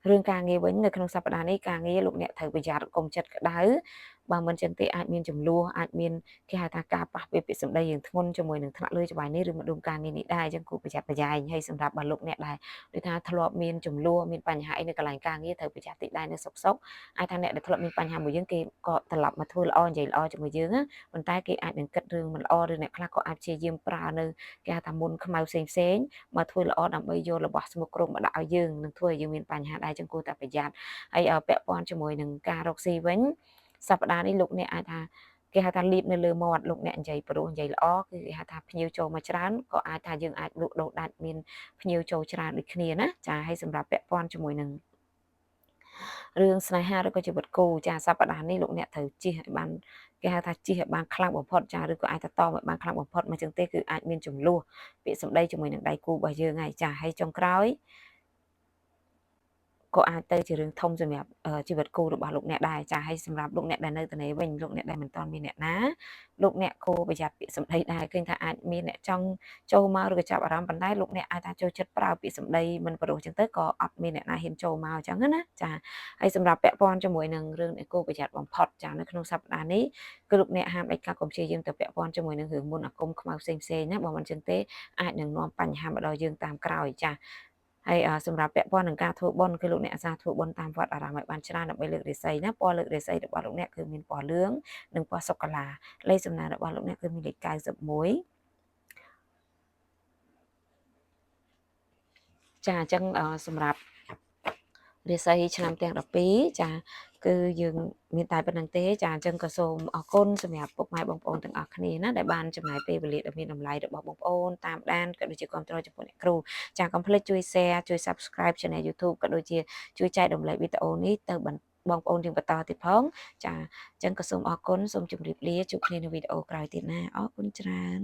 រឿងការងារវិញនៅក្នុងសប្តាហ៍នេះការងារលោកអ្នកត្រូវប្រយ័ត្នកុំចិត្តក្តៅបើមិនចឹងទេអាចមានចំនួនអាចមានគេហៅថាការប៉ះពាល់ពាក្យសម្ដីយ៉ាងធ្ងន់ជាមួយនឹងថ្នាក់លើច្បាយនេះឬម្ដុំការងារនេះដែរអញ្ចឹងគួរប្រយ័ត្នប្រយែងហើយសម្រាប់បើលោកអ្នកដែលដូចថាធ្លាប់មានចំនួនមានបញ្ហាអីនៅកន្លែងការងារត្រូវប្រយ័ត្នតិចដែរនៅសុកអាចថាអ្នកដែលធ្លាប់មានបញ្ហាមួយយើងគេក៏ត្រឡប់មកធ្វើល្អនិយាយល្អជាមួយយើងណាប៉ុន្តែគេអាចនឹងគិតរឿងមិនល្អឬអ្នកខ្លះក៏អាចព្យាយាមប្រើនៅគេហៅថាមុនខ្មៅផ្សេងមកធ្វើល្អដើម្បីយករបស់ស្មុគគ្រោកមកដាក់ឲ្យយើងនឹងធ្វើឲ្យយើងមានបញ្ហាដែរអញ្ចឹងគួរតែប្រយ័ត្នហើយពាក់ព័ន្ធជាមួយនឹងការរកស៊ីវិញសប្តាហ៍នេះលោកអ្នកអាចថា គេហៅថាលៀបនៅលើមាត់លោកអ្នកនិយាយព្រោះនិយាយល្អគឺគេហៅថាភ្ញៀវចូលមកច្រើនក៏អាចថាយើងអាចលក់ដូរដាច់មានភ្ញៀវចូលច្រើនដូចគ្នាណាចាហើយសម្រាប់ពាក់ព័ន្ធជាមួយនឹងរឿងស្នេហាឬក៏ជីវិតគូចាសប្តាហ៍នេះលោកអ្នកត្រូវជិះឲ្យបានគេហៅថាជិះឲ្យបានខ្លាំងបំផុតចាឬក៏អាចថាតឲ្យបានខ្លាំងបំផុតមិនចឹងទេគឺអាចមានចំនួនពាក្យសម្ដីជាមួយនឹងដៃគូរបស់យើងហើយចាហើយចុងក្រោយក៏អាចទៅជារឿងធំសម្រាប់ជីវិតគូរបស់លោកអ្នកដែរចាហើយសម្រាប់លោកអ្នកដែលនៅតែវិញលោកអ្នកដែលមិនទាន់មានអ្នកណាលោកអ្នកគួរប្រយ័ត្នពាក្យសម្ដីដែរឃើញថាអាចមានអ្នកចង់ចូលមកឬក៏ចាប់អារម្មណ៍ប៉ុន្តែលោកអ្នកអាចថាចូលចិត្តប្រើពាក្យសម្ដីមិនព្រោះចឹងទៅក៏អត់មានអ្នកណាហ៊ានចូលមកអញ្ចឹងណាចាហើយសម្រាប់ពាក់ព័ន្ធជាមួយនឹងរឿងដែលគួរប្រយ័ត្នបំផុតចានៅក្នុងសប្តាហ៍នេះគឺលោកអ្នកហាមដាច់ខាតកុំព្យាយាមទៅពាក់ព័ន្ធជាមួយនឹងរឿងមុនអាគមខ្មៅផ្សេងៗណាបើមិនចឹងទេអាចនឹងនាំបញ្ហាមកដល់យើងតាមក្រោយចាហើយសម្រាប់ពាក់ព័ន្ធនឹងការធ្វើបុណ្យគឺលោកអ្នកអាសាធ្វើបុណ្យតាមវត្តអារាមឲ្យបានច្រើនដើម្បីលើករាសីណាពណ៌លើករាសីរបស់លោកអ្នកគឺមានពណ៌លឿងនិងពណ៌សូកូឡាលេខសំណាងរបស់លោកអ្នកគឺមានលេខ91ចាអញ្ចឹងសម្រាប់រាសីឆ្នាំទាំង12ចាគឺយើងមានតែប៉ុណ្្នឹងទេចាអញ្ចឹងក៏សូមអរគុណសម្រាប់ពុកម៉ែបងប្អូនទាំងអស់គ្នាណាដែលបានចំណាយពេលវេលាដ៏មានតម្លៃរបស់បងប្អូនតាមដានក៏ដូចជាគាំទ្រចំពោះអ្នកគ្រូចាកុំភ្លេចជួយ share ជួយ subscribe Channel YouTube ក៏ដូចជាជួយចែករំលែកវីដេអូនេះទៅបងប្អូនយើងបន្តទៀតផងចាអញ្ចឹងក៏សូមអរគុណសូមជម្រាបលាជួបគ្នានៅវីដេអូក្រោយទៀតណាអរគុណច្រើន